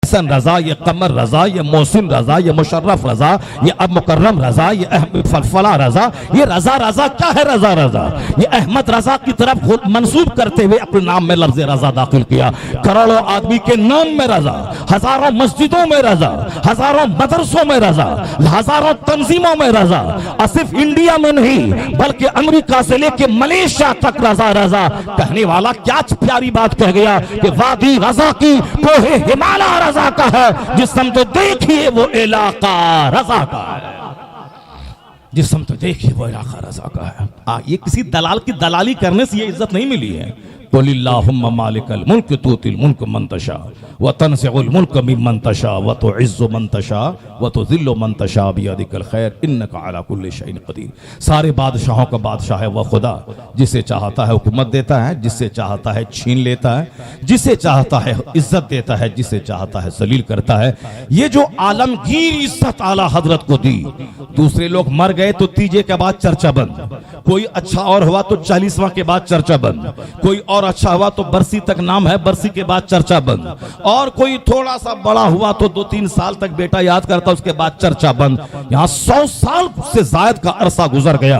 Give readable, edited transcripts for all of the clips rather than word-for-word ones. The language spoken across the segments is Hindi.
एहसन रजा, ये कमर रजा, ये मोहसिन रजा, ये मुशर्रफ रजा, ये अब मुकर्रम रजा, ये फलफला रजा। ये रजा रजा क्या है? रजा रजा ये अहमद रजा की तरफ खुद मंसूब करते हुए अपने नाम में लफ्ज़ रजा दाखिल किया। करोड़ों आदमी के नाम में रजा, हजारों मस्जिदों में रजा, हजारों मदरसों में रजा, हजारों तंजीमों में रजा, और सिर्फ इंडिया में नहीं बल्कि अमेरिका से लेके मलेशिया तक रजा रजा। कहने वाला क्या प्यारी बात कह गया कि वादी रजा की कोहे हिमालय रजा का है, जिस समझो देखिए वो इलाका रजा का है, जिस समझो देखिए वो इलाका रजा का है। ये किसी दलाल की दलाली करने से ये इज्जत नहीं मिली है। कुलिल्लाहुम्मा मालिकल मुल्क तूतिल मुल्क मन तशा व तनज़िउल मुल्क मिम्मन तशा व तुइज़्ज़ु मन तशा व तुज़िल्लु मन तशा बियदिकल खैर इन्नका अला कुल्लि शैइन क़दीर। सारे बादशाहों का बादशाह है वह खुदा, जिसे चाहता है हुकूमत देता है, जिसे चाहता है छीन लेता है, जिसे चाहता है इज्जत देता है, जिसे चाहता है जलील करता है। ये जो आलमगीर इज्जत आला हजरत को दी, दूसरे लोग मर गए तो तीजे के बाद चर्चा बंद, कोई अच्छा और हुआ तो 40वां के बाद चर्चा बंद, कोई और अच्छा हुआ तो बरसी तक नाम है, बरसी के बाद चर्चा बंद, और कोई थोड़ा सा बड़ा हुआ तो 2-3 साल तक बेटा याद करता उसके बाद चर्चा बंद। यहाँ 100 साल से जायद का अरसा गुजर गया।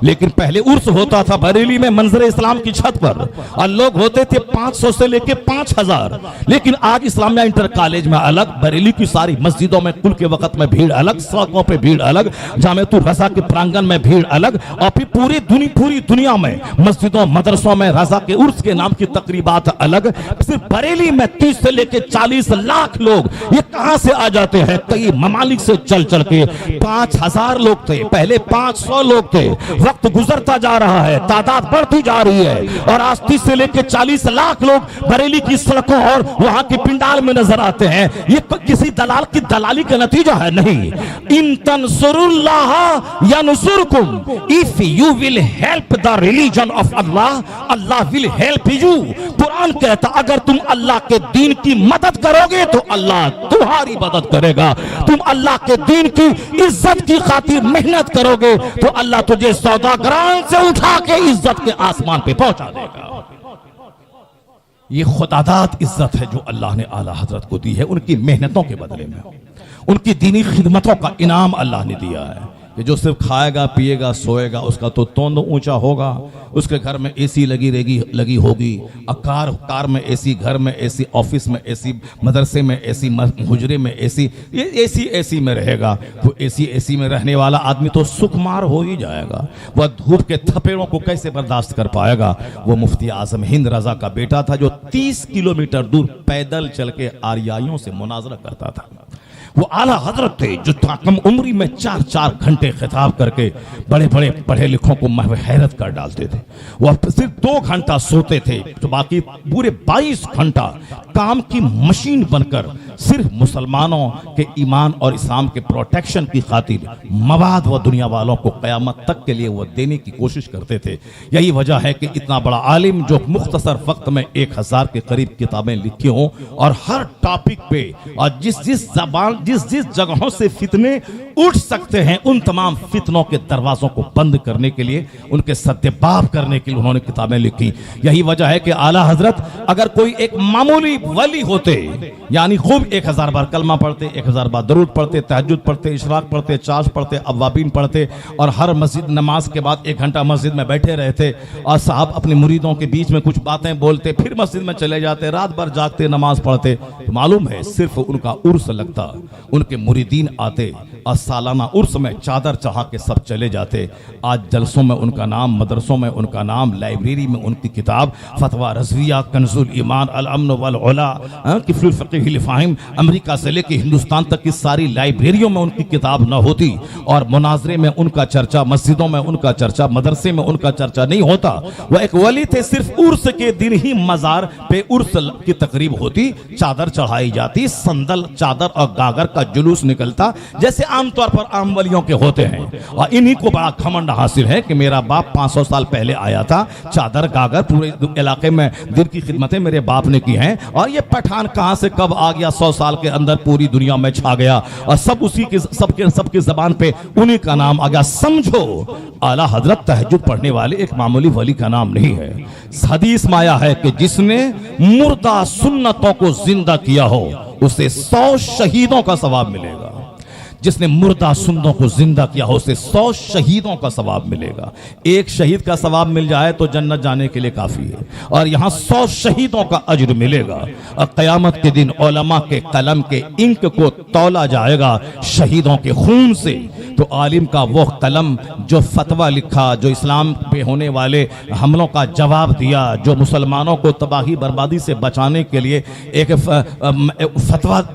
लेकिन पहले उर्स होता था बरेली में मंजर इस्लाम की छत पर, और लोग होते थे 500 से लेके 5000। लेकिन आज इस्लामिया इंटर कॉलेज में अलग, बरेली की सारी मस्जिदों में कुल के वक्त में भीड़ अलग, सड़कों पे भीड़ अलग, जामेतुल रजा के प्रांगण में भीड़ अलग, और फिर पूरी दुनिया में मस्जिदों मदरसों में रजा के उर्स के नाम की तकरीबात अलग। सिर्फ बरेली में 30 से लेके 40 लाख लोग ये कहां से आ जाते हैं? कई ममालिक से चल चल के। 5000 लोग थे, पहले 500 लोग थे। वक्त गुजरता जा रहा है, तादाद बढ़ती जा रही है, और आज 30 से लेके 40 लाख लोग बरेली की सड़कों और वहां के पिंडाल में नजर आते हैं। ये किसी दलाल की दलाली का नतीजा है? नहीं। इन तंसुरुल्लाह यंसुरकुम, if you will help the religion of Allah, Allah will help you. Quran कहता अगर तुम अल्लाह के दीन की मदद करोगे तो अल्लाह तुम्हारी मदद करेगा। तुम अल्लाह के दीन की इज्जत की खातिर मेहनत करोगे तो अल्लाह तुझे सौदागरान से उठा के इज्जत के आसमान पे पहुंचा देगा। ये खुदादाद इज्जत है जो अल्लाह ने आला हजरत को दी है, उनकी मेहनतों के बदले में, उनकी दीनी खिदमतों का इनाम अल्लाह ने दिया है। कि जो सिर्फ खाएगा पिएगा सोएगा उसका तो तोंद ऊंचा होगा, उसके घर में एसी लगी होगी, कार में एसी, घर में एसी, ऑफिस में एसी, मदरसे में एसी, हुजरे में एसी, ये एसी में रहेगा। तो एसी में रहने वाला आदमी तो सुखमार हो ही जाएगा। वह धूप के थपेड़ों को कैसे बर्दाश्त कर पाएगा? वो मुफ्ती आजम हिंद रजा का बेटा था जो 30 किलोमीटर दूर पैदल चल के आर्याइयों से मुनाजरा करता था। वो आला हजरत थे जो कम उम्री में 4-4 घंटे खिताब करके बड़े बड़े पढ़े लिखों को महव हैरत कर डालते थे। वो सिर्फ 2 घंटा सोते थे तो बाकी पूरे 22 घंटा काम की मशीन बनकर सिर्फ मुसलमानों के ईमान और इस्लाम के प्रोटेक्शन की खातिर मवाद व दुनिया वालों को क़यामत तक के लिए वो देने की कोशिश करते थे। यही वजह है कि इतना बड़ा आलिम जो मुख्तसर वक्त में 1000 के करीब किताबें लिखी हों और हर टॉपिक पे और जिस जिस जगहों से फितने उठ सकते हैं उन तमाम फितनों के दरवाजों को बंद करने के लिए, उनके सद्देबाब करने के लिए उन्होंने किताबें लिखी। यही वजह है कि आला हजरत अगर कोई एक मामूली वली होते, यानी खूब 1000 बार कलमा पढ़ते, 1000 बार दरूद पढ़ते, तहज्जुद पढ़ते, इशराक पढ़ते, चाश पढ़ते, अव्वाबीन पढ़ते, और हर मस्जिद नमाज के बाद 1 घंटा मस्जिद में बैठे रहते, और साहब अपने मुरीदों के बीच में कुछ बातें बोलते, फिर मस्जिद में चले जाते, रात भर जागते नमाज पढ़ते, तो मालूम है सिर्फ उनका उर्स लगता, उनके मुरीदीन आते और सालाना उर्स में चादर चढ़ा के सब चले जाते। आज जलसों में उनका नाम, मदरसों में उनका नाम, लाइब्रेरी में उनकी किताब फतवा रज़विया, कंजुल ईमान, अल अम्न वल उला, किफ़्लुल फ़क़ीह फ़ाहिम, अमेरिका से लेकर हिंदुस्तान तक की सारी लाइब्रेरियों में उनकी किताब न होती और मुनाजरे में उनका चर्चा, मस्जिदों में उनका चर्चा, मदरसे में उनका चर्चा नहीं होता। वह एक वली थे, सिर्फ उर्स के दिन ही मज़ार पे उर्स की तकरीब होती, चादर चढ़ाई जाती, संदल, चादर और गागर का जुलूस निकलता जैसे आमतौर पर आम वलियों के होते हैं। और इन्हीं को बड़ा घमंड हासिल है कि मेरा बाप 500 साल पहले आया था, चादर गागर पूरे इलाके में दिन की खिदमतें मेरे बाप ने की हैं, और ये पठान कहां से कब आ गया, 100 साल के अंदर पूरी दुनिया में छा गया और सब उसी के सबके जबान पे उन्हीं का नाम आ गया। समझो आला हजरत तहज्जुद पढ़ने वाले एक मामूली वली का नाम नहीं है। हदीस में आया है कि जिसने मुर्दा सुन्नतों को जिंदा किया हो उसे 100 शहीदों का सवाब मिलेगा। जिसने मुर्दा सुंदों को जिंदा किया हो उसे 100 शहीदों का सवाब मिलेगा। एक शहीद का सवाब मिल जाए तो जन्नत जाने के लिए काफी है, और यहां 100 शहीदों का अज्र मिलेगा। और क़यामत के दिन उलमा के कलम के इंक को तौला जाएगा शहीदों के खून से। तो आलिम का वो कलम जो फतवा लिखा, जो इस्लाम पे होने वाले हमलों का जवाब दिया, जो मुसलमानों को तबाही बर्बादी से बचाने के लिए एक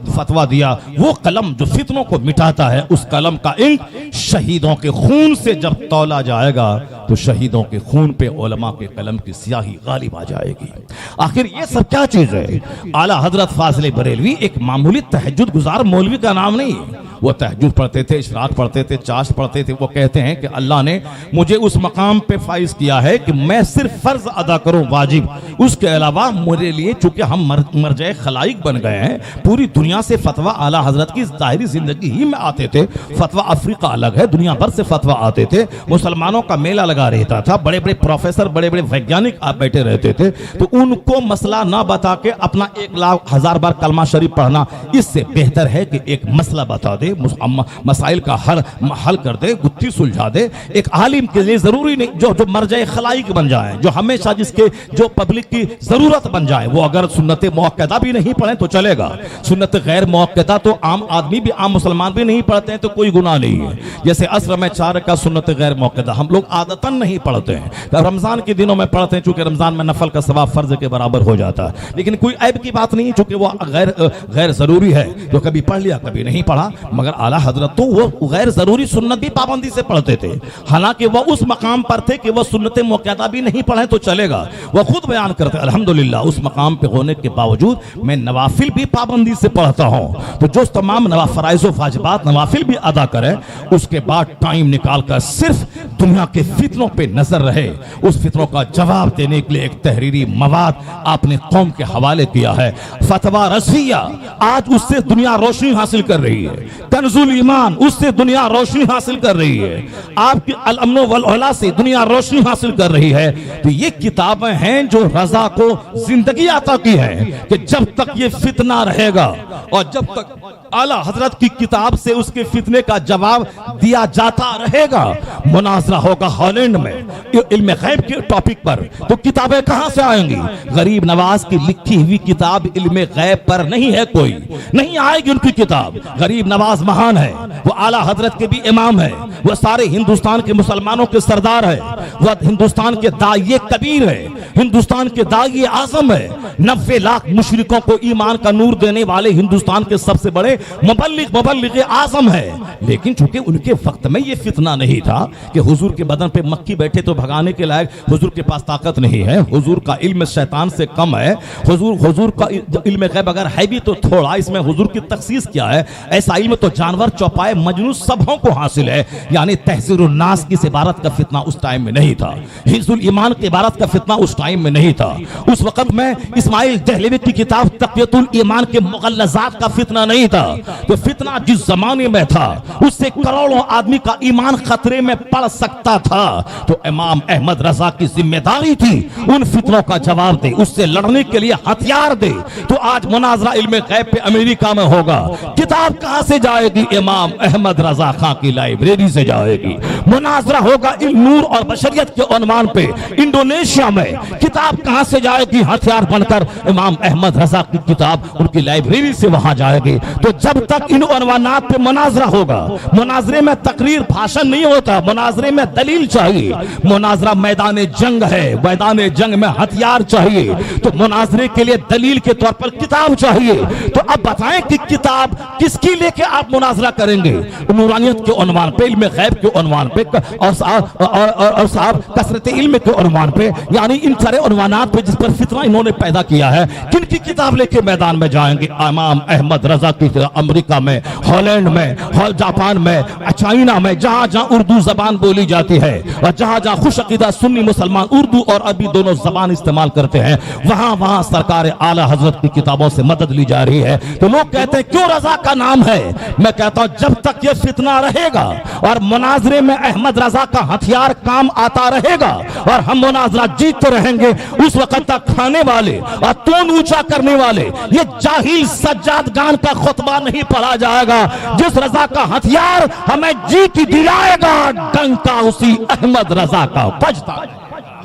फतवा दिया, वो कलम जो फितनों को मिटा है, उस कलम का इंक शहीदों के खून से जब तौला जाएगा तो शहीदों के खून पे उलमा के कलम की स्याही गालिब आ जाएगी। आखिर ये सब क्या चीज है? आला हजरत फाजिल बरेलवी एक मामूली तहज्जुद गुजार मौलवी का नाम नहीं है। वो तहज्जुद पढ़ते थे, इशराक पढ़ते थे, चाश पढ़ते थे। वो कहते हैं कि अल्लाह ने मुझे उस मकाम पे फाइज किया है कि मैं सिर्फ फर्ज अदा करूं वाजिब, उसके अलावा मेरे लिए चूंकि हम मरजाए खलाइक बन गए हैं, पूरी दुनिया से फतवा आला हजरत की जाहिरी जिंदगी ही में आते थे। फतवा अफ्रीका अलग है, दुनिया भर से फतवा आते थे। मुसलमानों का मेला लगा रहता था, बड़े बड़े प्रोफेसर, बड़े बड़े वैज्ञानिक आप बैठे रहते थे। तो उनको मसला ना बता के अपना 1,00,000 बार कलमा शरीफ पढ़ना, इससे बेहतर है कि एक मसला बता दे, मसाइल का हल कर दे, गुत्थी सुलझा दे। एक आलिम के लिए जरूरी नहीं जो मरजाए खलाइक बन जाए, जो हमेशा जिसके जो पब्लिक की जरूरत बन जाए। वो अगर सुन्नत मुअक्कदा भी नहीं पढ़े तो चलेगा, सुन्नत गैर मुअक्कदा तो आम आदमी भी, आम मुसलमान भी नहीं पढ़ते हैं तो कोई गुनाह नहीं है। जैसे असर में 4 का सुन्नत गैर मुअक्कदा हम लोग आदतन नहीं पढ़ते हैं, तो रमजान के दिनों में पढ़ते हैं, चूंकि रमजान में नफल का सवाब फर्ज के बराबर हो जाता है। लेकिन कोई ऐब की बात नहीं, चूंकि वो गैर जरूरी है, तो कभी पढ़ लिया कभी नहीं पढ़ा। मगर आला हजरत तो वो गैर जरूरी सुन्नत भी पाबंदी से पढ़ते थे, हालांकि वो उस मकाम पर थे कि वो सुन्नत मुअक्कदा भी नहीं पढ़े तो चलेगा। वो खुद बयान करते अल्हम्दुलिल्लाह उस मकाम पे होने के बावजूद मैं नवाफिल भी पाबंदी से पढ़ता हूं। तो जो तमाम फराइज़ व वाजिबात नवाफिल भी अदा करे, उसके बाद टाइम निकाल कर सिर्फ दुनिया के फितनों पे नजर रहे। उस फितनों का जवाब देने के लिए एक तहरीरी मवाद आपने कौम के हवाले किया है। फतवा रज़िया, आज उससे दुनिया रोशनी हासिल कर रही है। कंजुल ईमान, उससे दुनिया रोशनी हासिल कर रही है। आपकी अल अम्न वल औला से दुनिया रोशनी हासिल कर रही है। तो ये किताबें हैं जो रजा को जिंदगी अता की है कि जब तक ये फितना रहेगा और जब तक आला हजरत की किताब से उसके फितने का जवाब दिया जाता रहेगा। मुनाजरा होगा हॉलैंड में इल्म गैब के टॉपिक पर, तो किताबें कहां से आएंगी? गरीब नवाज की लिखी हुई किताब इल्म गैब पर नहीं है, कोई नहीं आएगी उनकी किताब। गरीब नवाज महान है, वो आला हजरत के भी इमाम है, वो सारे हिंदुस्तान के मुसलमानों के सरदार है, वह हिंदुस्तान के दाइये कबीर है, हिंदुस्तान के दाइये आजम है। 90 लाख मुशरिकों को ईमान का नूर देने वाले हिंदुस्तान के सबसे बड़े मुबल्लिग आजम है। लेकिन चूंकि उनके वक्त में ये फितना नहीं था कि हुजूर के बदन पे मक्खी बैठे तो भगाने के लायक हुजूर के पास ताकत नहीं है, हुजूर का इल्म शैतान से कम है, हुजूर का इल्म गैब अगर है भी तो थोड़ा, इसमें हुजूर की तखसीस क्या है? ऐसा इल्म तो जानवर, चौपाए, मजनू सबों को हासिल है। यानी तहसीरुन नास की इबारत का फितना उस टाइम में नहीं था, हिज़्बुल ईमान की इबारत का फितना उस टाइम में नहीं था। उस वक्त में इस्माइल दहलवी की किताब तक़ियतुल ईमान के मुग़ल्लज़ात का फितना नहीं था। तो फितना जिस जमाने में था उससे करोड़ों आदमी का ईमान खतरे में पड़ सकता था। तो इमाम अहमद रजा की जिम्मेदारी थी उन फितनों का जवाब दे, उससे लड़ने के लिए हथियार दे। तो आज मुनाजरा इल्म गैब पे अमेरिका में होगा, किताब कहां से जाएगी? इमाम अहमद रजा खां की लाइब्रेरी से जाएगी। मुनाजरा होगा नूर और बशरियत के उन्वान पे इंडोनेशिया में, किताब कहां से जाएगी? हथियार बनकर इमाम अहमद रजा की किताब उनकी लाइब्रेरी से वहां जाएगी। तो जब तक इन उन्वानात पे मुनाजरा होगा, मुनाजरे में तकरीर भाषण नहीं होता, मुनाजरे में दलील चाहिए। मुनाजरा मैदान जंग है, मैदान जंग में हथियार चाहिए। तो मुनाजरे के लिए दलील के तौर पर किताब चाहिए। तो अब बताएं कि किताब किसकी लेके आप मुनाजरा करेंगे? नूरानियत के उन्वान पे, इल्म गैब के उन्वान पे और साहब कसरत इल्म के उन्वान पे, यानी इन सारे उन्वानात पे जिस पर फितना इन्होंने पैदा किया है, किन की किताब लेके मैदान में जाएंगे? इमाम अहमद रजा की अमेरिका में, हॉलैंड में, जापान में, चाइना में, जहां जहां उर्दू जबान बोली जाती है और जहां जहां खुश अकीदा सुन्नी मुसलमान उर्दू और अरबी दोनों जबान इस्तेमाल करते हैं, वहां वहां सरकार आला हजरत की किताबों से मदद ली जा रही है। तो लोग कहते हैं क्यों रजा का नाम है? मैं कहता हूं जब तक ये फितना रहेगा और मुनाजरे में अहमद रजा का हथियार काम आता रहेगा और हम मुनाजरा जीतते रहेंगे, रहेंगे उस वक्त तक खाने वाले और तोन ऊंचा करने वाले ये जाहिल सज्जादगान का खुतबा नहीं पढ़ा जाएगा। जिस रजा का हथियार हमें जीत दिलाएगा डंका उसी अहमद रजा का बजता है।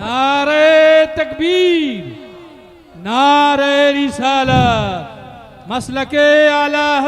नारे तकबीर, नारे रिसालत, मसलके आला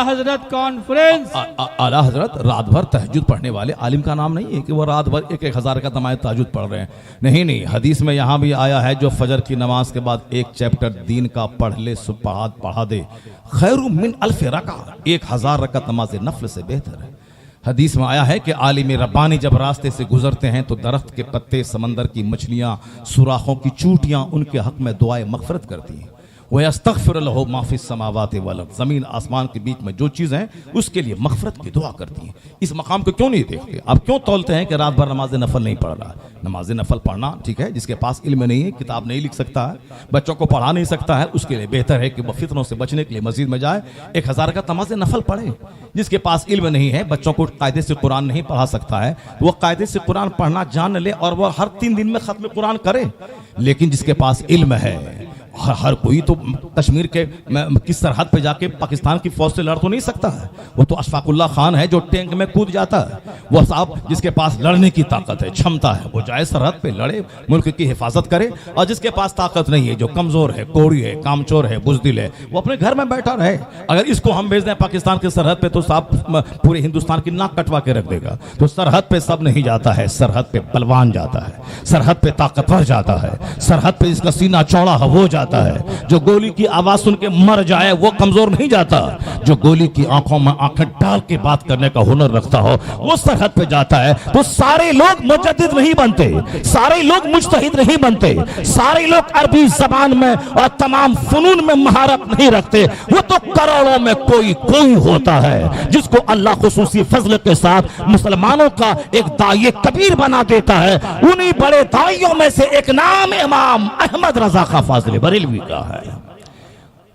हजरत कॉन्फ्रेंस। आला हजरत रात भर तहज्जुद पढ़ने वाले आलिम का नाम नहीं है कि वो रात भर एक हजार का नमाज तहज्जुद पढ़ रहे हैं। नहीं, हदीस में यहाँ भी आया है जो फजर की नमाज के बाद एक चैप्टर दीन का पढ़ ले सुबह पढ़ा दे खैरु मिन अल्फ रका, 1000 रकत नमाज नफल से बेहतर है। हदीस में आया है कि आलिम रब्बानी जब रास्ते से गुजरते हैं तो दरख्त के पत्ते, समंदर की मछलियां, सुराखों की चूटियां उनके हक में दुआए मगफरत करती हैं। वह अस्तगफिर लहु मा फिस समावाति वल अर्द, जमीन आसमान के बीच में जो चीज़ है उसके लिए मगफरत की दुआ करती हैं। इस मकाम को क्यों नहीं देखते? आप क्यों तौलते हैं कि रात भर नमाज नफल नहीं पढ़ रहा है? नमाज नफल पढ़ना ठीक है, जिसके पास इल्म नहीं है, किताब नहीं लिख सकता है, बच्चों को पढ़ा नहीं सकता है, उसके लिए बेहतर है कि वह फितनों से बचने के लिए मस्जिद में जाए, 1000 का नमाज नफल पढ़े। जिसके पास इल्म नहीं है, बच्चों को कायदे से कुरान नहीं पढ़ा सकता है, तो वह कायदे से कुरान पढ़ना जान ले और वह हर 3 दिन में खत्म कुरान करे। लेकिन जिसके पास इल्म है, हर कोई तो कश्मीर के किस सरहद पे जाके पाकिस्तान की फौज से लड़ तो नहीं सकता है। वो तो अशफाकुल्ला खान है जो टैंक में कूद जाता है। वो साहब जिसके पास लड़ने की ताकत है, क्षमता है, वो जाए सरहद पे लड़े, मुल्क की हिफाजत करे। और जिसके पास ताकत नहीं है, जो कमजोर है, कोड़ी है, कामचोर है, बुजदिल है, वो अपने घर में बैठा रहे। अगर इसको हम भेज दें पाकिस्तान के सरहद पे तो साहब पूरे हिंदुस्तान की नाक कटवा के रख देगा। तो सरहद पे सब नहीं जाता है, सरहद पे बलवान जाता है, सरहद पे ताकतवर जाता है, सरहद पे इसका सीना चौड़ा है वो जाता है। जो गोली की आवाज सुन के मर जाए वो कमजोर नहीं जाता। जो गोली की आंखों में आंखें डाल के बात करने का हुनर रखता हो वो सरहद पे जाता है। तो सारे लोग मुजद्दिद नहीं बनते, सारे लोग मुज्तहिद नहीं बनते, सारे लोग अरबी जबान में और तमाम फनून में महारत नहीं रखते। वो तो करोड़ों में कोई होता है जिसको अल्लाह खुसूसी फजल के साथ मुसलमानों का एक दाई कबीर बना देता है। उन्हीं बड़े दाइयों में से एक नाम इमाम अहमद रजा खा फाजिल बरेलवी का है।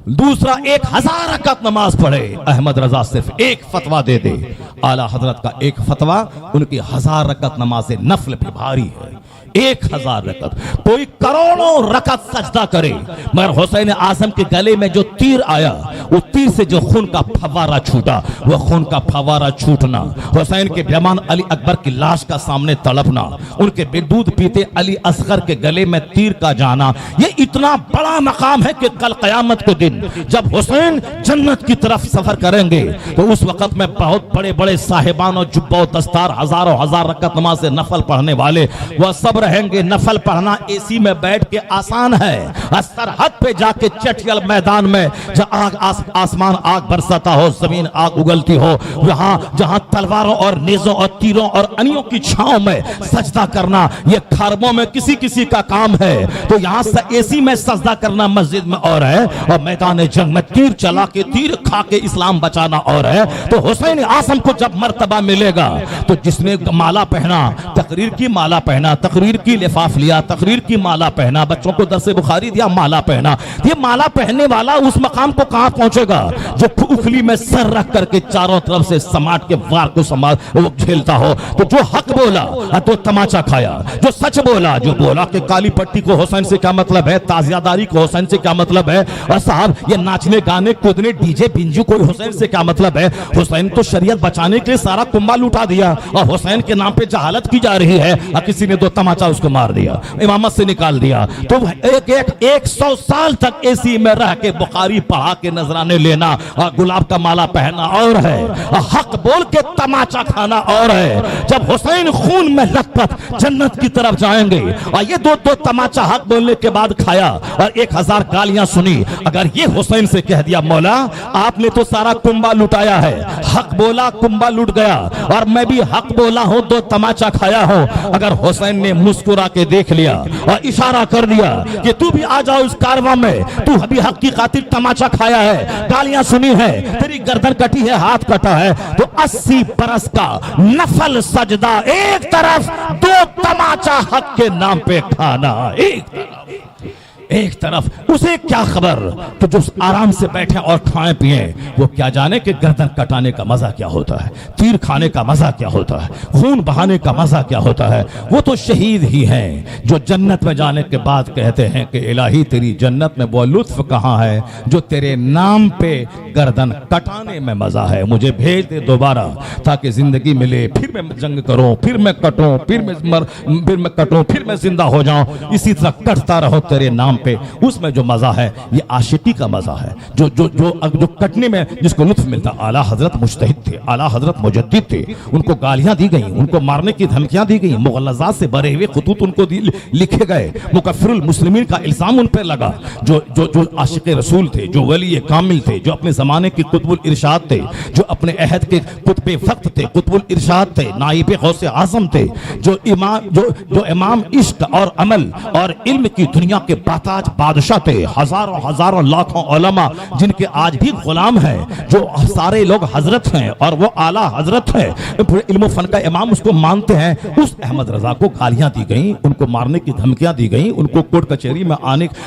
दूसरा, 1000 रकात नमाज पढ़े, अहमद रजा सिर्फ एक फतवा दे दे। आला हजरत का एक फतवा उनकी 1000 रकात नमाज नफल पे भारी है। 1000 रकत, कोई करोड़ों रकत सजदा करे, मगर हुसैन आजम के गले में जो तीर आया, वो तीर से जो खून का फवारा छूटा, वो खून का फवारा छूटना, हुसैन के बेमान अली अकबर की लाश का सामने तड़पना, उनके दूध पीते अली असगर के गले में तीर का जाना, ये इतना बड़ा मकाम है कि कल कयामत के दिन जब हुसैन जन्नत की तरफ सफर करेंगे तो उस वक्त में बहुत बड़े बड़े साहिबान और जुब्बा दस्तार, हजारों हजार रकत नमाज से नफल पढ़ने वाले वह सब रहेंगे। नफल पढ़ना एसी में बैठ के आसान है, सरहद पे जाके चटियल मैदान में आसमान आग बरसाता हो, जमीन आग उगलती हो, जहां तलवारों और नेजों और तीरों और अनियों की छांव में सजदा करना ये खरबों में किसी किसी का काम है। तो यहाँ से एसी में सजदा करना मस्जिद में और है, और मैदान जंग में तीर चला के तीर खा के इस्लाम बचाना और है। तो हुसैन आजम को जब मर्तबा मिलेगा तो जिसने माला पहना, तकरीर की माला पहना, तकरीर की लिफाफ लिया, तकरीर की माला पहना, बच्चों को दरसे बुखारी दिया, माला पहना, ये माला पहनने वाला उस मकाम को कहां पहुंचेगा जो उखली में सर रख करके चारों तरफ से समाट के वार को वो झेलता हो। तो जो हक बोला तो तमाचा खाया, जो सच बोला, जो बोला कि काली पट्टी को हुसैन से क्या मतलब है, ताजियादारी को हुसैन से क्या मतलब है, और साहब ये नाचने गाने कूदने डीजे बिंजू को हुसैन से क्या मतलब है। हुसैन तो शरीयत बचाने के लिए सारा कुंबा लुटा दिया और हुसैन के नाम पे जहालत की जा रही है, और किसी ने 2 तमाचा उसको मार दिया, इमामत से निकाल दिया। तो 100 साल तक एसी में रह के बुखारी पढ़ा के नजराने लेना और गुलाब का माला पहनना और है, और हक बोल के तमाचा खाना और है। जब हुसैन खून में लथपथ जन्नत की तरफ जाएंगे और ये 2 तमाचा हक बोलने के बाद खाया और 1000 गालियां सुनी, अगर ये हुसैन से कह दिया मौला आपने तो सारा कुंबा लुटाया है, हक बोला कुंबा लुट गया और मैं भी हक बोला हूं 2 तमाचा खाया हूं, अगर हुसैन ने मुस्कुरा के देख लिया और इशारा कर दिया कि तू भी आ जाओ इस कारवां में, तू अभी हक की खातिर तमाचा खाया है, गालियां सुनी है, तेरी गर्दन कटी है, हाथ कटा है, तो 80 बरस का नफल सजदा एक तरफ, 2 तमाचा हक के नाम पे खाना एक तरफ। एक तरफ उसे क्या खबर कि जो आराम से बैठे और खाएं पिए, वो क्या जाने कि गर्दन कटाने का मजा क्या होता है, तीर खाने का मजा क्या होता है, खून बहाने का मजा क्या होता है। वो तो शहीद ही हैं जो जन्नत में जाने के बाद कहते हैं कि इलाही तेरी जन्नत में वो लुत्फ कहाँ है जो तेरे नाम पे गर्दन कटाने में मजा है। मुझे भेज दे दोबारा ताकि जिंदगी मिले, फिर मैं जंग करूं, फिर मैं कटूं, फिर मैं कटूं, फिर मैं जिंदा हो जाऊं, इसी तरह कटता रहो तेरे नाम पे। उसमें जो मजा है ये आशिकी का मजा है, जो कटने में जिसको लुत्फ मिलता। आला हजरत मुजतहिद थे, आला हजरत मुजद्दिद थे, उनको गालियां दी गई, उनको मारने की धमकियां दी गई, मुगल्लज़ात से भरे हुए खुतूत उनको लिखे गए, मुकफ्फिरुल मुस्लिमीन का इल्जाम उन पर लगा। जो आशिक रसूल थे, जो वली कामिल थे, जो अपने जमाने के कुतुबुल इरशाद थे, जो अपने अहद के कुतुबे फक्त थे, कुतुबुल इरशाद थे, नाइबे गौसे आज़म थे, जो इमाम इश्क और अमल और इल्म की दुनिया के बाताज बादशाह थे, हजारों हजारों लाखों उलमा जिनके आज भी गुलाम हैं, जो सारे लोग हजरत हैं और वो आला हजरत है, इल्म फन का इमाम उसको मानते हैं। उस अहमद रजा को गालियां दी गई, उनको मारने की धमकियां दी गई, उनको कोर्ट कचहरी में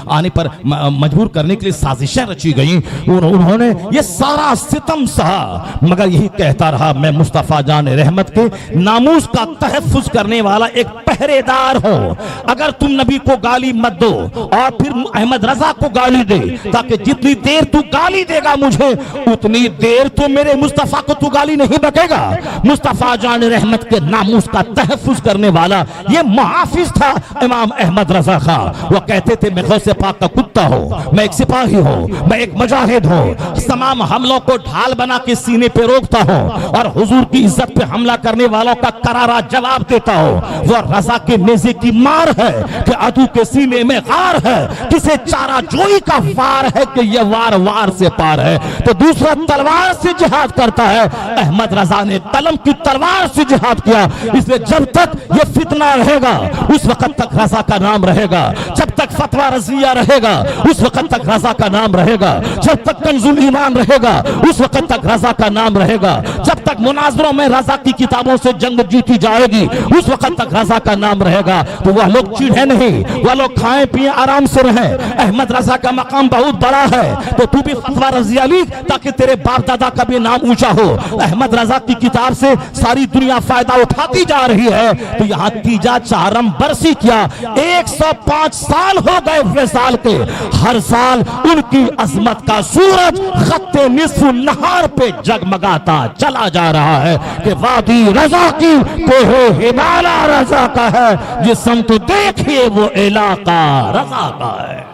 आने पर मजबूर करने के लिए साजिशें रची गई। उन्होंने ये सारा सितम सहा, मगर यही कहता रहा मैं मुस्तफा जान रहमत के नामूस का तहफ्फुज करने वाला एक पहरेदार हूं। अगर तुम नबी को गाली मत दो और फिर अहमद रजा को गाली दे, ताकि जितनी देर तू गाली देगा मुझे उतनी देर तो मेरे मुस्तफा को तू गाली नहीं बकेगा। मुस्तफा जान रहमत के नामूस का तहफ्फुज करने वाला ये मुहाफिज था इमाम अहमद रजा खां। वो कहते थे मैं गौसे पाक का कुत्ता हूं, मैं एक सिपाही हूं, मैं एक मुजाहिद हूं, तमाम हमलों को ढाल बना के सीने पे रोकता हूं और हुजूर की इज्जत पे हमला करने वालों का करारा जवाब देता हूं। वो रजा के नेज़े की मार है कि अदू के सीने में गार है, किसे चारा जोई का वार है कि ये वार वार से पार है, तो दूसरा तलवार से जिहाद करता है। अहमद रजा ने कलम की तलवार से जिहाद किया। इसलिए जब तक ये फितना रहेगा उस वक्त तक रजा का नाम रहेगा, जब तक फतवा रजिया रहेगा उस वक्त तक रजा का नाम रहेगा, जब तक कंजुल ईमान रहेगा उस वक्त तक रजा का नाम रहेगा, जब तक मुनाजरों में रजा की किताबों से जंग जीती जाएगी उस वक्त तक रजा का नाम रहेगा। तो वह लोग चिढ़े नहीं, वह लोग खाएं पिए आराम से रहें। अहमद रजा का मकाम बहुत बड़ा है, तो तू भी फतवा रजिया लिख ताकि तेरे बाप दादा का भी नाम ऊंचा हो। अहमद रजा की किताब से सारी दुनिया फायदा उठाती जा रही है, तो यहाँ तीजा चारम बरसी किया 105 साल हो गए विसाल के। हर साल उनकी अजमत का सूरज खत्ते निस्फु नहार पे जगमगाता चला जा रहा है कि वादी रजा की कोहे हिमाला रजा का है, जिस समत देखिए वो इलाका रजा का है।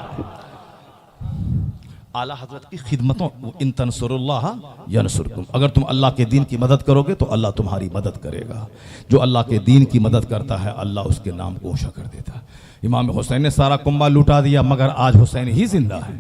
आला हजरत की खिदमतों इन तंसुरुल्लाह यंसुरकुम, अगर तुम अल्लाह के दीन की मदद करोगे तो अल्लाह तुम्हारी मदद करेगा। जो अल्लाह के दीन की मदद करता है अल्लाह उसके नाम को ऊंचा कर देता है। इमाम हुसैन ने सारा कुंबा लुटा दिया, मगर आज हुसैन ही जिंदा है,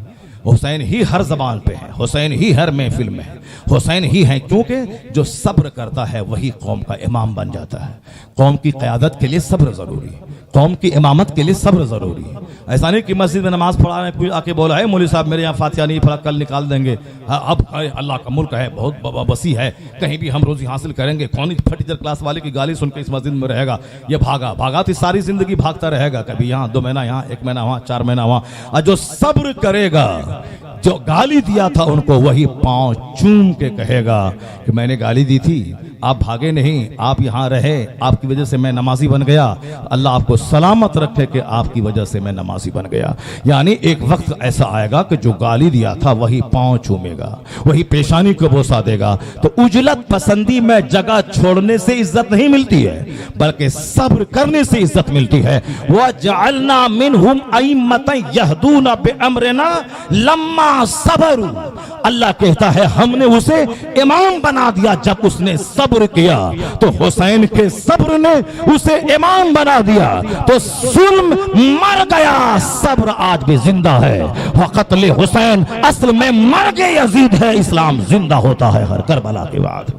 हुसैन ही हर जबान पे है, हुसैन ही हर महफिल में है, हुसैन ही है, क्योंकि जो सब्र करता है वही कौम का इमाम बन जाता है। कौम की क़यादत के लिए सब्र जरूरी है, कौम की इमामत के लिए सब्र जरूरी है। ऐसा नहीं कि मस्जिद में नमाज पढ़ा रहे कोई आके बोला है मौलवी साहब मेरे यहाँ फातिहा नहीं पढ़ा, कल निकाल देंगे। अब अल्लाह का मुल्क है, बहुत वसी है, कहीं भी हम रोजी हासिल करेंगे। कौन ही फटीचर क्लास वाले की गाली सुन के इस मस्जिद में रहेगा? ये भागा तो सारी जिंदगी भागता रहेगा, कभी यहाँ 2 महीना यहाँ, 1 महीना वहाँ, 4 महीना वहाँ। और जो सब्र करेगा, जो गाली दिया था उनको वही पांव चूम के कहेगा कि मैंने गाली दी थी, आप भागे नहीं, आप यहाँ रहे, आपकी वजह से मैं नमाजी बन गया। अल्लाह आपको सलामत रखे कि आपकी वजह से मैं नमाजी बन गया। यानी एक वक्त ऐसा आएगा कि जो गाली दिया था वही पांव चूमेगा, वही पेशानी को बोसा देगा। तो उजलत पसंदी में जगह छोड़ने से इज्जत नहीं मिलती है, बल्कि सब्र करने से इज्जत मिलती है। वजअलना मिनहुम अइम्मतन यहदूना बिअमरिना लम्मा सब्रू, अल्लाह कहता है हमने उसे इमाम बना दिया जब उसने सब्र किया। तो हुसैन के सब्र ने उसे इमाम बना दिया, तो जुल्म मर गया, सब्र आज भी जिंदा है। कत्ल हुसैन असल में मर्ग यजीद है, इस्लाम जिंदा होता है हर करबला के बाद।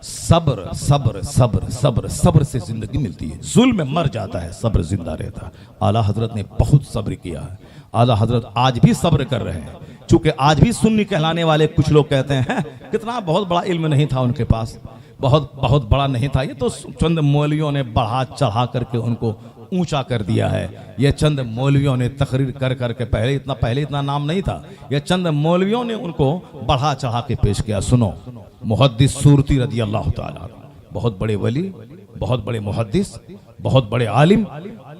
सब्र सब्र सब्र सब्र सब्र से जिंदगी मिलती है, जुल्म मर जाता है, सब्र जिंदा रहता है। आला हजरत ने बहुत सब्र किया है, आला हजरत आज भी सब्र कर रहे हैं। चूंकि आज भी सुन्नी कहलाने वाले कुछ लोग कहते हैं कितना बहुत बड़ा इल्म नहीं था उनके पास, बहुत बड़ा नहीं था, ये तो चंद मौलवियों ने बढ़ा चढ़ा करके उनको ऊंचा कर दिया है। ये चंद मौलवियों ने तकरीर कर करके पहले इतना नाम नहीं था, ये चंद मौलवियों ने उनको बढ़ा चढ़ा के पेश किया। सुनो, मुहद्दिस सूरती रज़ी अल्लाह ताला, बहुत बड़े वली, बहुत बड़े मुहद्दिस, बहुत बड़े आलिम,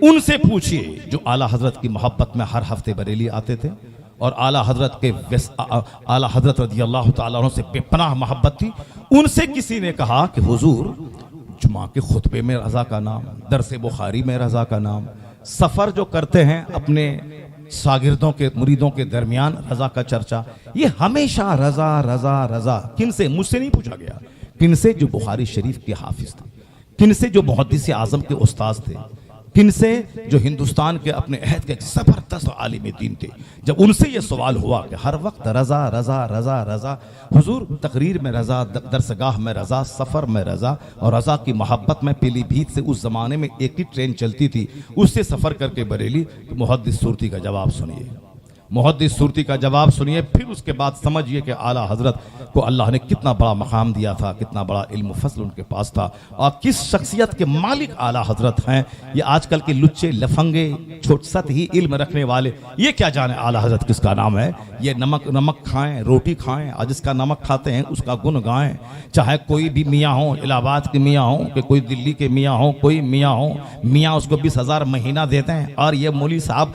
उनसे पूछिए जो आला हजरत की मोहब्बत में हर हफ्ते बरेली आते थे और आला हजरत रज़ी अल्लाह ताला अन्हु से बेपनाह मोहब्बत थी। उनसे किसी ने कहा कि हुजूर, जुमा के खुतबे में रज़ा का नाम, दरस बुखारी में रज़ा का नाम, सफ़र जो करते हैं अपने शागिर्दों के मुरीदों के दरमियान रज़ा का चर्चा, ये हमेशा रज़ा रज़ा रज़ा। किन से? मुझसे नहीं पूछा गया। किन से? जो बुखारी शरीफ के हाफिज थे, किन से? जो मुहद्दिस आज़म के उस्ताद थे, किन से? जो हिंदुस्तान के अपने अहद के जबरदस्त आलिम दीन थे। जब उनसे ये सवाल हुआ कि हर वक्त रज़ा रज़ा रज़ा रज़ा, हुजूर तकरीर में रज़ा, दरसगाह में रज़ा, सफ़र में रज़ा और रज़ा की मोहब्बत में पीलीभीत से उस ज़माने में एक ही ट्रेन चलती थी, उससे सफ़र करके बरेली। तो मुहद्दिस सूरती का जवाब सुनिए, मुहद्दिस सूरती का जवाब सुनिए, फिर उसके बाद समझिए कि आला हजरत को अल्लाह ने कितना बड़ा मकाम दिया था, कितना बड़ा इल्म फजल उनके पास था और किस शख्सियत के मालिक आला हजरत हैं। ये आजकल के लुच्चे लफंगे छोट सत ही इल्म रखने वाले, ये क्या जाने आला हजरत किसका नाम है। ये नमक खाएं, रोटी खाएं और जिसका नमक खाते हैं उसका गुण गाएं। चाहे कोई भी मियाँ हो, इलाहाबाद के मियाँ हो कि कोई दिल्ली के मियाँ हो, कोई मियाँ हो, मियाँ उसको 20,000 महीना देते हैं और ये मौलवी साहब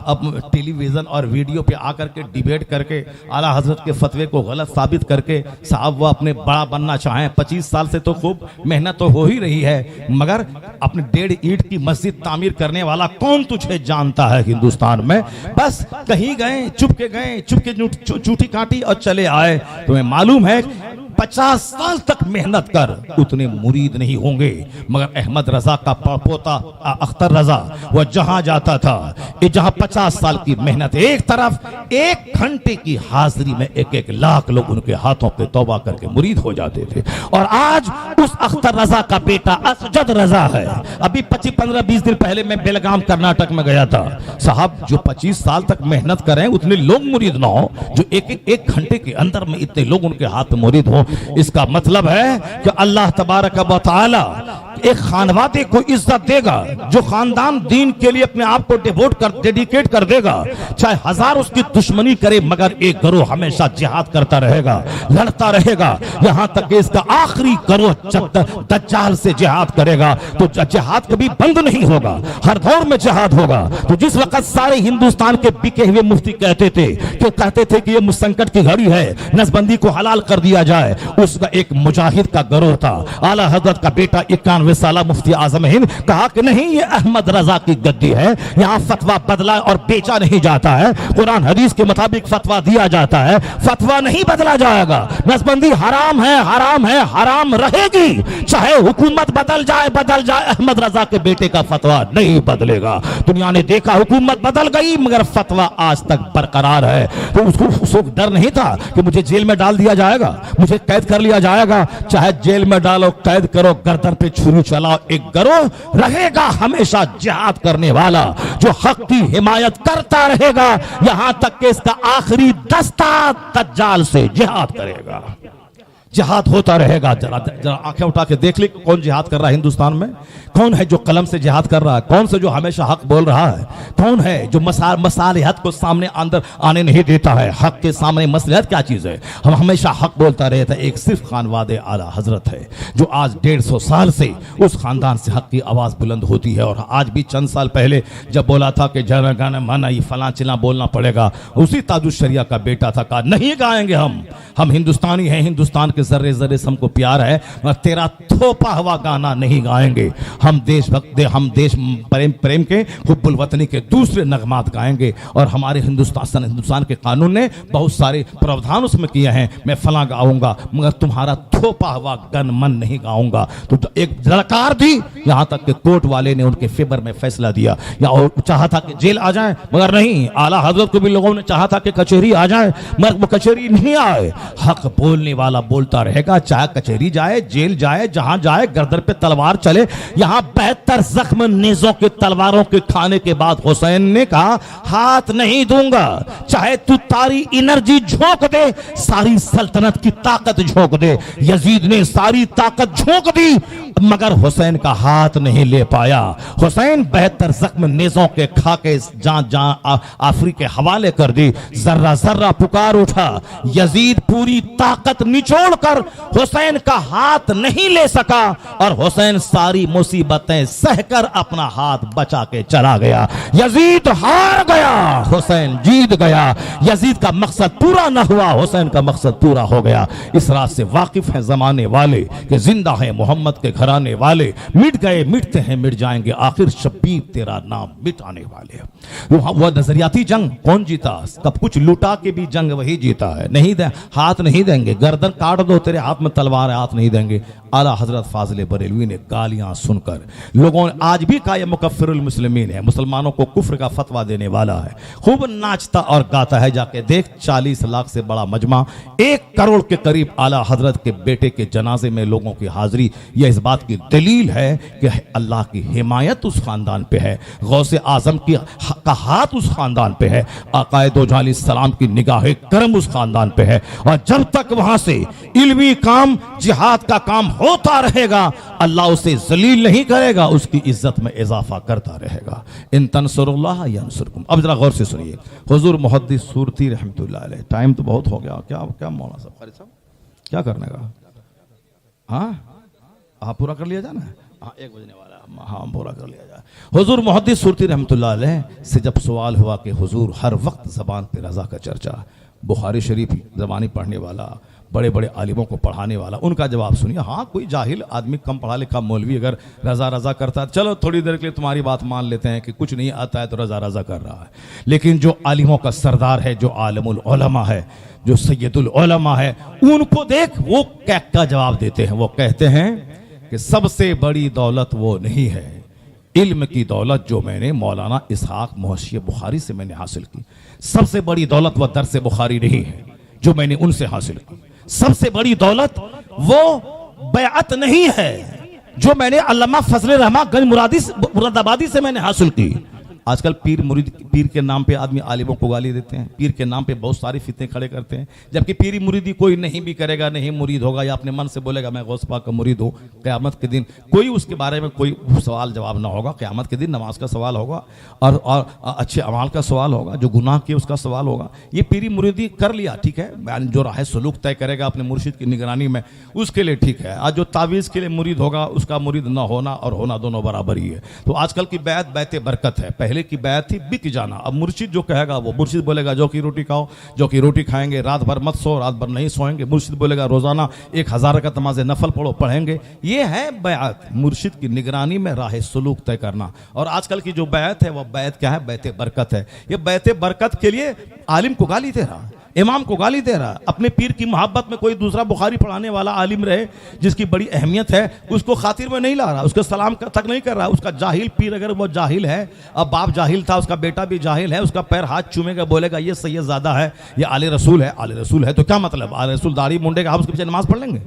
अब टेलीविज़न और वीडियो पे आकर के डिबेट करके आला हजरत के फतवे को गलत साबित करके साहब वो अपने बड़ा बनना चाहें। 25 साल से तो खूब मेहनत तो हो ही रही है, मगर अपने 1.5 ईंट की मस्जिद तामीर करने वाला कौन तुझे जानता है हिंदुस्तान में। बस कहीं गए, चुपके चूठी काटी और चले आए। तुम्हें मालूम है 50 साल तक मेहनत कर उतने मुरीद नहीं होंगे, मगर अहमद रजा का पोता अख्तर रजा वह जहां जाता था, ये जहां 50 साल की मेहनत एक तरफ, 1 घंटे की हाजिरी में 1-1 लाख लोग उनके हाथों पे तौबा करके मुरीद हो जाते थे। और आज उस अख्तर रजा का बेटा असजद रजा है। अभी 15-20 दिन पहले मैं बेलगाम कर्नाटक में गया था। साहब जो 25 साल तक मेहनत करें उतने लोग मुरीद ना हो, जो एक घंटे के अंदर में इतने लोग उनके हाथ में मुरीद हो। इसका मतलब है कि अल्लाह तबारक व तआला एक खानवादे को इज्जत देगा जो खानदान दीन के लिए अपने आप को डेडिकेट कर देगा, चाहे 1000 उसकी दुश्मनी करे, मगर एक गिरोह हमेशा जिहाद करता रहेगा, लड़ता रहेगा, यहां तक कि इसका आखिरी गिरोह दज्जाल से जिहाद करेगा। तो जिहाद कभी बंद नहीं होगा, हर दौर में जिहाद होगा। तो जिस वक्त सारे हिंदुस्तान के बिके हुए मुफ्ती कहते थे कि ये संकट की घड़ी है, नसबंदी को हलाल कर दिया जाए, उसका एक मुजाहिद का गिरोह था, आला हजरत का बेटा 91 साला मुफ्ती आजम हिंद, कहा कि नहीं ये अहमद रजा की गद्दी है, यहां फतवा बदला और बेचा नहीं जाता है, कुरान हदीस के मुताबिक फतवा दिया जाता है, फतवा नहीं बदला जाएगा। नसबंदी हराम है, हराम है, हराम रहेगी, चाहे हुकूमत बदल जाए, अहमद रजा के बेटे का फतवा नहीं बदलेगा। दुनिया ने देखा हुकूमत बदल गई मगर फतवा आज तक बरकरार है। तो उसको डर नहीं था कि मुझे जेल में डाल दिया जाएगा, मुझे कैद कर लिया जाएगा। चाहे जेल में डालो, कैद करो, गर्दन पे छुरी चलाओ, एक गिरोह रहेगा हमेशा जिहाद करने वाला, जो हक की हिमायत करता रहेगा यहां तक कि इसका आखिरी दस्ता दज्जाल से जिहाद करेगा। जिहाद होता रहेगा। जरा आंखें उठा के देख ली कौन जिहाद कर रहा है हिंदुस्तान में, कौन है जो कलम से जिहाद कर रहा है, कौन से जो हमेशा हक बोल रहा है, कौन है जो मसालिहत को सामने अंदर आने नहीं देता है। हक के सामने मसलिहत क्या चीज है, हम हमेशा हक बोलता रहता है। एक सिर्फ खानवादे आला हजरत है जो आज 150 साल से उस खानदान से हक की आवाज बुलंद होती है। और आज भी चंद साल पहले जब बोला था कि जन गण मन ये फलां चिल्ला बोलना पड़ेगा, उसी ताजुश शरिया का बेटा था, कहा नहीं गाएंगे हम हिंदुस्तानी हैं, हिंदुस्तान के जर्रे जर्रे से हमको प्यार है, मगर तेरा थोपा हुआ गाना नहीं गाएंगे। हम देशभक्त, हम देश प्रेम के, हुब्बुल वतनी के दूसरे नगमात गाएंगे। और हमारे हिंदुस्तान के कानून ने बहुत सारे प्रावधान उसमें किए हैं, मैं फलां गाऊंगा मगर तुम्हारा थोपा हुआ गन मन नहीं गाऊंगा। तो एक ललकार दी, यहां तक कि कोर्ट वाले ने उनके फेवर में फैसला दिया। या और चाहा था कि जेल आ जाए, मगर नहीं, आला हजरत को भी लोगों ने चाहा था कि कचहरी आ जाए, मगर वो कचहरी नहीं आए। हक बोलने वाला बोलता रहेगा, चाहे कचहरी जाए, जेल जाए, जहां जाए, गर्दन पे तलवार चले। यहां 72 जख्म नेजों के तलवारों के खाने के बाद हुसैन ने कहा, हाथ नहीं दूंगा, चाहे तू तारी एनर्जी झोंक दे, सारी सल्तनत की ताकत झोंक दे। यजीद ने सारी ताकत झोंक दी, मगर हुसैन का हाथ नहीं ले पाया। हुसैन 72 जख्म नेजों के खा के जहां आफरी के हवाले कर दी। जर्रा जर्रा पुकार उठा, यजीद पूरी ताकत निचोड़ कर हुसैन का हाथ नहीं ले सका, और हुसैन सारी मुसीबतें सहकर अपना हाथ बचा के चला गया। यजीद हार गया, हुसैन जीत गया। यजीद का मकसद पूरा न हुआ, हुसैन का मकसद पूरा हो गया। इस रात से वाकिफ है जमाने वाले कि जिंदा है मोहम्मद के घराने वाले, मिट गए मिटते हैं मिट जाएंगे, आखिर शब्बीर तेरा नाम मिटाने वाले। वो नजरियाती जंग कौन जीता? कब कुछ लुटा के भी जंग वही जीता है। नहीं दे, हाथ नहीं देंगे, गर्दन काट दो, तेरे हाथ में तलवार है, हाथ नहीं देंगे। आला हजरत फाजिल बरेलवी ने गालियां सुनकर, लोगों ने आज भी कहा यह मुकफ्फिरुल मुस्लिमीन है, मुसलमानों को कुफ्र का फतवा देने वाला है, खूब नाचता और गाता है। जाके देख, 40 लाख से बड़ा मजमा, 1 करोड़ के करीब आला हजरत के बेटे के जनाजे में लोगों की हाजिरी। यह इस बात की दलील है कि अल्लाह की हिमायत उस खानदान पे है, गौसे आजम का हाथ उस खानदान पे है, आकाए दो जहां सलाम की निगाह करम उस खानदान पे है। और जब तक वहां से इल्मी काम, जिहाद का काम होता रहेगा, अल्लाह उसे जलील नहीं करेगा, उसकी इज्जत में इजाफा करता रहेगा। इन तंसुरुल्लाह यंसुरकुम। अब जरा गौर से सुनिए, हुजूर मुहद्दिस सूरती रहमतुल्लाह अलैह, टाइम तो बहुत हो गया, क्या मौलाना साहब, क़ारी साहब क्या करने का? हाँ पूरा कर लिया जाए ना, हाँ 1 बजने वाला, हाँ पूरा कर लिया जाए। हुजूर मुहद्दिस सूरती रहमतुल्लाह अलैह से जब सवाल हुआ कि हुजूर हर वक्त ज़बान पे रज़ा का चर्चा, बुखारी शरीफ ज़बानी पढ़ने वाला, बड़े बड़े आलिमों को पढ़ाने वाला, उनका जवाब सुनिए। हाँ कोई जाहिल आदमी, कम पढ़ा लिखा मौलवी अगर रज़ा रज़ा करता है, चलो थोड़ी देर के लिए तुम्हारी बात मान लेते हैं कि कुछ नहीं आता है तो रज़ा रज़ा कर रहा है। लेकिन जो आलिमों का सरदार है, जो आलिमुल उलमा है, जो सैयदुल उलमा है, उनको देख वो क्या जवाब देते हैं। वो कहते हैं कि सबसे बड़ी दौलत वो नहीं है इल्म की दौलत जो मैंने मौलाना इसहाक मुहशी बुखारी से मैंने हासिल की। सबसे बड़ी दौलत वह दर्स बुखारी नहीं है जो मैंने उनसे हासिल की। सबसे बड़ी दौलत वो बैअत नहीं है जो मैंने अल्लामा फजल रहमान गंज मुरादाबादी से मैंने हासिल की। आजकल पीर मुरीद, पीर के नाम पे आदमी आलिमों को गाली देते हैं, पीर के नाम पे बहुत सारी फितने खड़े करते हैं, जबकि पीरी मुरीदी कोई नहीं भी करेगा, नहीं मुरीद होगा, या अपने मन से बोलेगा मैं गौस पाक का मुरीद हूँ, क़यामत के दिन कोई उसके बारे में कोई सवाल जवाब ना होगा। क़यामत के दिन नमाज का सवाल होगा और अच्छे अमाल का सवाल होगा, जो गुनाह किए उसका सवाल होगा। ये पीरी मुरीदी कर लिया, ठीक है, जो राह सलूक तय करेगा अपने मुर्शिद की निगरानी में, उसके लिए ठीक है। आज जो तावीज़ के लिए मुरीद होगा, उसका मुरीद ना होना और होना दोनों बराबर ही है। तो आजकल की बैत बैत बरकत है, पहले की बैत थी बिक जाना। अब मुर्शिद जो कहेगा वो, मुर्शिद बोलेगा जो की रोटी खाओ, जो की रोटी खाएंगे, रात भर मत सो, रात भर नहीं सोएंगे। मुर्शिद बोलेगा रोजाना 1000 का नमाज नफल पढ़ो, पढ़ेंगे। ये है बैत, मुर्शिद की निगरानी में राह सलूक तय करना। और आजकल की जो बैत है वो बैत क्या है? बैत बरकत है। ये बैत बरकत के लिए आलिम को गाली दे रहा, इमाम को गाली दे रहा। अपने पीर की मोहब्बत में कोई दूसरा बुखारी पढ़ाने वाला आलिम रहे जिसकी बड़ी अहमियत है, उसको खातिर में नहीं ला रहा, उसके सलाम तक नहीं कर रहा। उसका जाहिल पीर अगर वो जाहिल है, अब बाप जाहिल था, उसका बेटा भी जाहिल है, उसका पैर हाथ चूमेगा, बोलेगा ये सैयदजादा है, ये आले रसूल है। आले रसूल है तो क्या मतलब? आले रसूल दाढ़ी मुंडे का, हम उसके पीछे नमाज पढ़ लेंगे?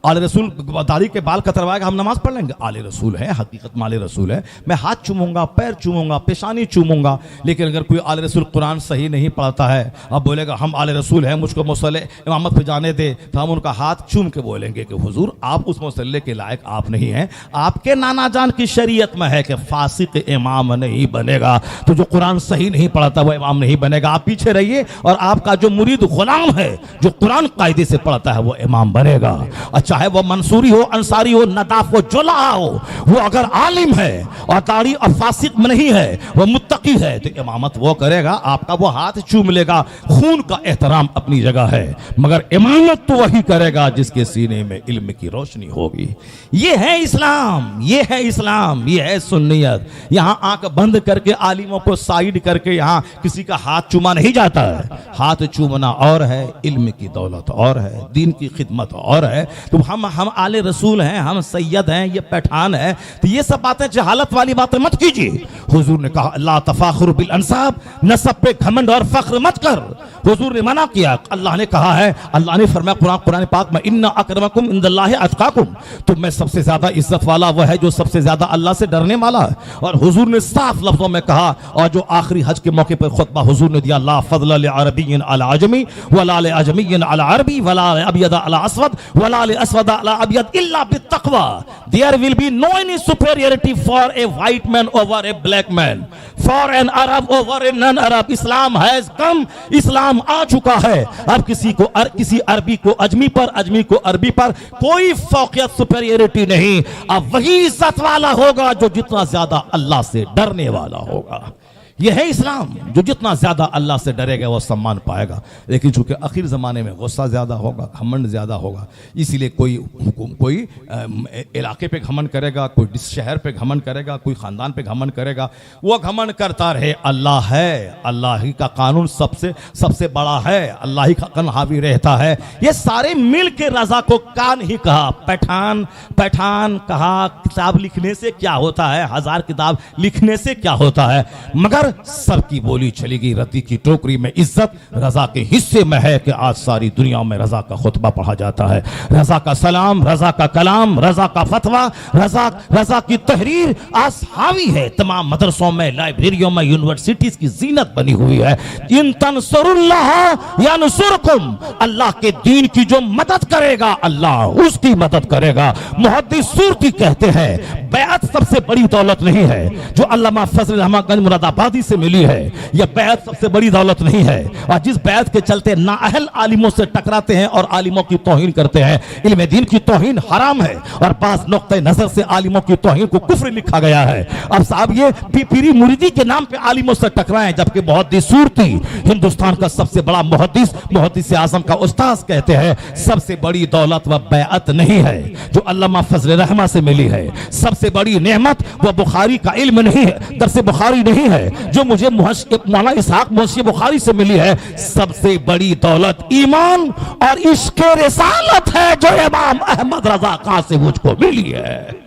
आले रसूल दाढ़ी के बाल कतरवाएगा, हम नमाज पढ़ लेंगे? आले रसूल है, हकीकत में आले रसूल है। मैं हाथ चूमूंगा, पैर चूमूंगा, पेशानी चूमूंगा। लेकिन अगर कोई आले रसूल कुरान सही नहीं पढ़ता है, अब बोलेगा हम आले रसूल हैं, मुझको मुसल्ले इमामत पे जाने दे, तो हम उनका हाथ चूम के बोलेंगे कि हुजूर आप उस मुसल्ले के लायक आप नहीं हैं। आपके नाना जान की शरीयत में है कि फासिक इमाम नहीं बनेगा, तो जो कुरान सही नहीं पढ़ता वो इमाम नहीं बनेगा। आप पीछे रहिए और आपका जो मुरीद गुलाम है, जो कुरान कायदे से पढ़ता है, वो इमाम बनेगा। चाहे वो मंसूरी हो, अंसारी हो, नदाफ हो, जुलाहा हो, वो अगर आलिम है और दाढ़ी और फासिक में नहीं है, वो मुत्तकी है, तो इमामत वो करेगा, आपका वो हाथ चूम लेगा। खून का एहतराम अपनी जगह है, मगर इमामत तो वही करेगा जिसके सीने में इल्म की रोशनी होगी। ये है इस्लाम, ये है इस्लाम, ये है सुन्नियत। यहां आंख बंद करके आलिमों को साइड करके यहां किसी का हाथ चूमा नहीं जाता है। हाथ चूमना और है, इल्म की दौलत और है, दीन की खिदमत और है। तो हम आले रसूल हैं, हम सैयद हैं, ये पठान है, तो ये सब बातें जहालत वाली बातें मत कीजिए। हुजूर ने कहा ला तफाखुर बिल अंसाब, नसब पे घमंड और फख्र मत कर। हुजूर ने मना किया। अल्लाह ने कहा है, अल्लाह ने फरमाया कुरान पाक में, इन्ना अकरमकुम इंदल्लाहि अतकाकुम, तुम में सबसे ज्यादा इज्जत वाला वह है जो सबसे ज्यादा अल्लाह से डरने वाला है। और हुजूर ने साफ लफ्जों में कहा, और जो आखिरी हज के मौके पर खुतबा हुजूर ने दिया, ला फज़ल लिअरबिय्यिन अला अजमी वला लिअजमिय्यिन अला अरबी वला लिअबयद अला अस्वद वला लिअस्वद अला अबयद इल्ला बित्तक़वा, there will be no any superiority for a white man over a black man, for an Arab over a non Arab. Islam has come, इस्लाम आ चुका है। अब किसी अरबी को अजमी पर, अजमी को अरबी पर कोई फौकियत सुपीरियरिटी नहीं। अब वही इज्जत वाला होगा जो जितना ज्यादा अल्लाह से डरने वाला होगा। यह है इस्लाम, जो जितना ज्यादा अल्लाह से डरेगा वो सम्मान पाएगा। लेकिन चूंकि आखिर जमाने में गुस्सा ज्यादा होगा, घमंड ज्यादा होगा, इसीलिए कोई इलाके पे घमंड करेगा, कोई शहर पे घमंड करेगा, कोई खानदान पे घमंड करेगा। वो घमंड करता रहे, अल्लाह है, अल्लाह ही का कानून सबसे बड़ा है, अल्लाह ही का कानून हावी रहता है। ये सारे मिल के रजा को कान ही कहा। पैठान कहा, किताब लिखने से क्या होता है, 1000 किताब लिखने से क्या होता है, मगर सबकी बोली चली गई रद्दी की टोकरी में। इज्जत रजा के हिस्से में है कि आज सारी दुनिया में रजा का खुतबा पढ़ा जाता है, रजा का सलाम, रजा का कलाम, रजा का फतवा, रजा की तहरीर आज हावी है। तमाम मदरसों में, लाइब्रेरियों में, यूनिवर्सिटीज की जीनत बनी हुई है। इन तंसुरुल्लाह यंसुरकुम, अल्लाह के दीन की जो मदद करेगा अल्लाह उसकी मदद करेगा। मुहद्दिस सूरती कहते हैं, बैअत सबसे बड़ी दौलत नहीं है जो अल्लामा फजल रहमान मुरादाबादी से मिली है। यह बैअत सबसे बड़ी दौलत नहीं है। और जिस बैअत के चलते नाअहल आलिमों से टकराते हैं और आलिमों की तौहीन करते हैं, इल्म दीन की तौहीन हराम है और पास नुक्ते नजर से आलिमों की तौहीन को कुफ्र लिखा गया है। अब साहब ये पीरी मुरीदी के नाम पे आलिमों से टकराए, जबकि मुहद्दिस सूरती हिंदुस्तान का सबसे बड़ा मुहद्दिस आजम का उस्ताद कहते हैं, सबसे बड़ी दौलत वह बैअत नहीं है जो अल्लामा फजल रहमान से मिली है। सबसे बड़ी नेमत वह बुखारी का इल्म नहीं है, दर्स बुखारी नहीं है जो मुझे मौलाना इसहाक मुंशी बुखारी से मिली है। सबसे बड़ी दौलत ईमान और इश्क़ रिसालत है जो इमाम अहमद रजा खां से मुझको मिली है।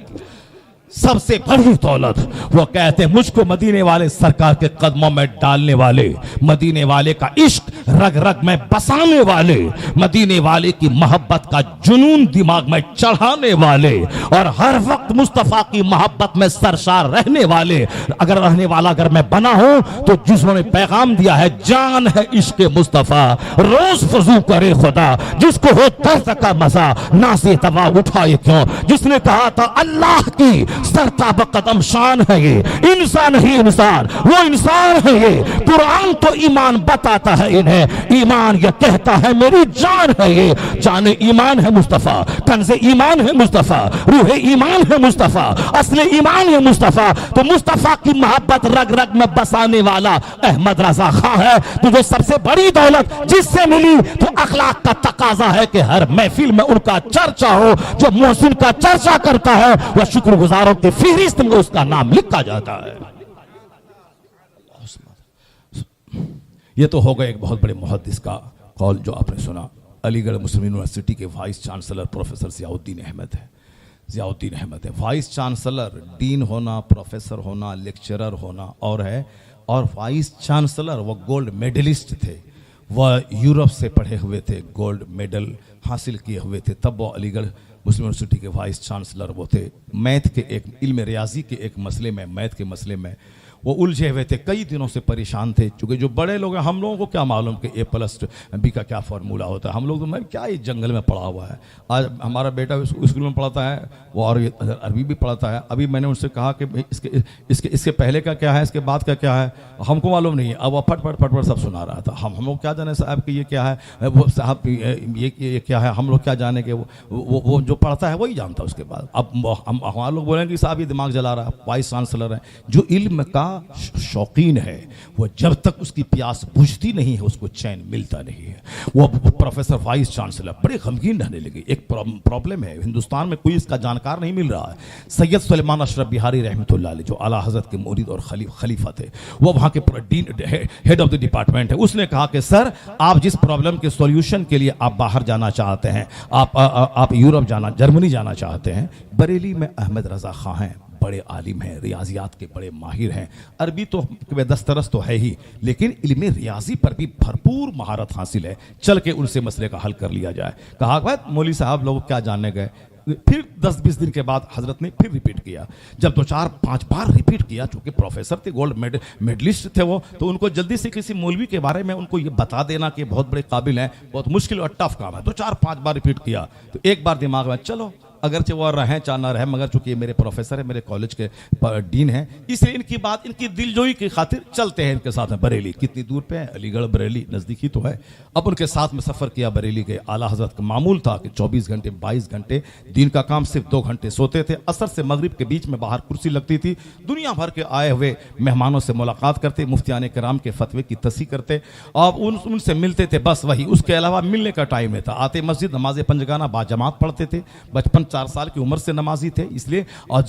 सबसे बड़ी दौलत वो कहते हैं, मुझको मदीने वाले सरकार के कदमों में डालने वाले, मदीने वाले का इश्क रग रग में बसाने वाले, मदीने वाले की मोहब्बत का जुनून दिमाग में चढ़ाने वाले और हर वक्त मुस्तफा की मोहब्बत में सरशार रहने वाले। अगर मैं बना हूं तो जिन्होंने पैगाम दिया है, जान है इश्क मुस्तफा रोज फजू करे खुदा, जिसको हो दर्द का मजा ना से तवा उठाए क्यों, जिसने कहा था अल्लाह की सरताब कदम शान है ये, इंसान ही इंसान, वो इंसान है ये। कुरान तो ईमान बताता है इन्हें, ईमान ये कहता है मेरी जान है ये। जान ईमान है मुस्तफा, कंज़े ईमान है मुस्तफा, रूह ईमान है मुस्तफा, असले ईमान है मुस्तफा। तो मुस्तफा की मोहब्बत रग रग में बसाने वाला अहमद रजा खां है। तो जो सबसे बड़ी दौलत जिससे मिली, तो अखलाक का तकाजा है कि हर महफिल में उनका चर्चा हो। जो मोहसिन का चर्चा करता है वह शुक्रगुजारों की फहरिस्त में उसका नाम लिखा जाता है। यह तो होगा एक बहुत बड़े मुहद्दिस का कौल जो आपने सुना। अलीगढ़ मुस्लिम यूनिवर्सिटी के vice chancellor professor Ziauddin Ahmad है। वाइस चांसलर, डीन होना, प्रोफेसर होना, लेक्चरर होना और है, और वाइस चांसलर वो गोल्ड मेडलिस्ट थे। वह यूरोप से पढ़े हुए थे, गोल्ड मेडल हासिल किए हुए थे। तब वो अलीगढ़ मुस्लिम यूनिवर्सिटी के वाइस चांसलर वो थे। मैथ के एक इल्म रियाजी के एक मसले में, मैथ के मसले में वो उलझे हुए थे, कई दिनों से परेशान थे। क्योंकि जो बड़े लोग हैं, हम लोगों को क्या मालूम कि A+B का क्या फार्मूला होता है। हम लोग तो मैं क्या इस जंगल में पढ़ा हुआ है। आज हमारा बेटा स्कूल में पढ़ाता है, वो और अरबी भी पढ़ाता है। अभी मैंने उनसे कहा कि इसके पहले का क्या है, इसके बाद का क्या है, हमको मालूम नहीं है। अब वो फट सब सुना रहा था। हम लोग क्या जाने साहब कि ये क्या है, वो साहब ये क्या है, हम लोग क्या जाने के, वो जो पढ़ता है वही जानता है। उसके बाद अब हम हमारे लोग बोलेंगे कि साहब ये दिमाग जला रहा है। वाइस चांसलर है, जो इल्म का शौकीन है, वो जब तक उसकी प्यास बुझती नहीं है उसको चैन मिलता नहीं है। वो प्रोफेसर वाइस चांसलर बड़े गमगीन रहने लगे। एक प्रॉब्लम है, हिंदुस्तान में कोई इसका जानकार नहीं मिल रहा है। सैयद सुलेमान अशरफ बिहारी रहमतुल्लाह अलैह, जो आला हजरत के मुरीद और खलीफा थे, वो वहाँ के हेड ऑफ द डिपार्टमेंट है। उसने कहा कि सर, आप जिस प्रॉब्लम के सॉल्यूशन के लिए आप बाहर जाना चाहते हैं, आप यूरोप जाना, जर्मनी जाना चाहते हैं, बरेली में अहमद रजा खां हैं, बड़े आलिम हैं, रियाजियात के बड़े माहिर हैं। अरबी तो दस्तरस तो है ही, लेकिन इल्म रियाजी पर भी भरपूर महारत हासिल है। चल के उनसे मसले का हल कर लिया जाए। कहा भाई मौलवी साहब लोग क्या जानने गए। फिर 10-20 दिन के बाद हजरत ने फिर रिपीट किया। जब 2-4-5 बार रिपीट किया, चूंकि प्रोफेसर थे, गोल्ड मेडलिस्ट थे वो, तो उनको जल्दी से किसी मौलवी के बारे में उनको ये बता देना कि बहुत बड़े काबिल हैं, बहुत मुश्किल और टफ काम है। तो 4-5 बार रिपीट किया तो एक बार दिमाग में चलो, अगरचे वो रहें चाहे ना रहें, मगर चूंकि ये मेरे प्रोफेसर है, मेरे कॉलेज के डीन हैं, इसलिए इनकी बात, इनकी दिलजोई की खातिर चलते हैं इनके साथ में। बरेली कितनी दूर पे है, अलीगढ़ बरेली नज़दीक ही तो है। अब उनके साथ में सफ़र किया बरेली के। आला हजरत का मामूल था कि 24 घंटे 22 घंटे दिन का काम, सिर्फ 2 घंटे सोते थे। असर से मगरिब के बीच में बाहर कुर्सी लगती थी, दुनिया भर के आए हुए मेहमानों से मुलाकात करते, मुफ्तियान कराम के फतवे की तस्हीह करते और उनसे मिलते थे, बस वही। उसके अलावा मिलने का टाइम नहीं था। आते मस्जिद, नमाज पंजगाना बाजमात पढ़ते थे। बचपन 4 साल की उम्र से नमाजी थे, इसलिए और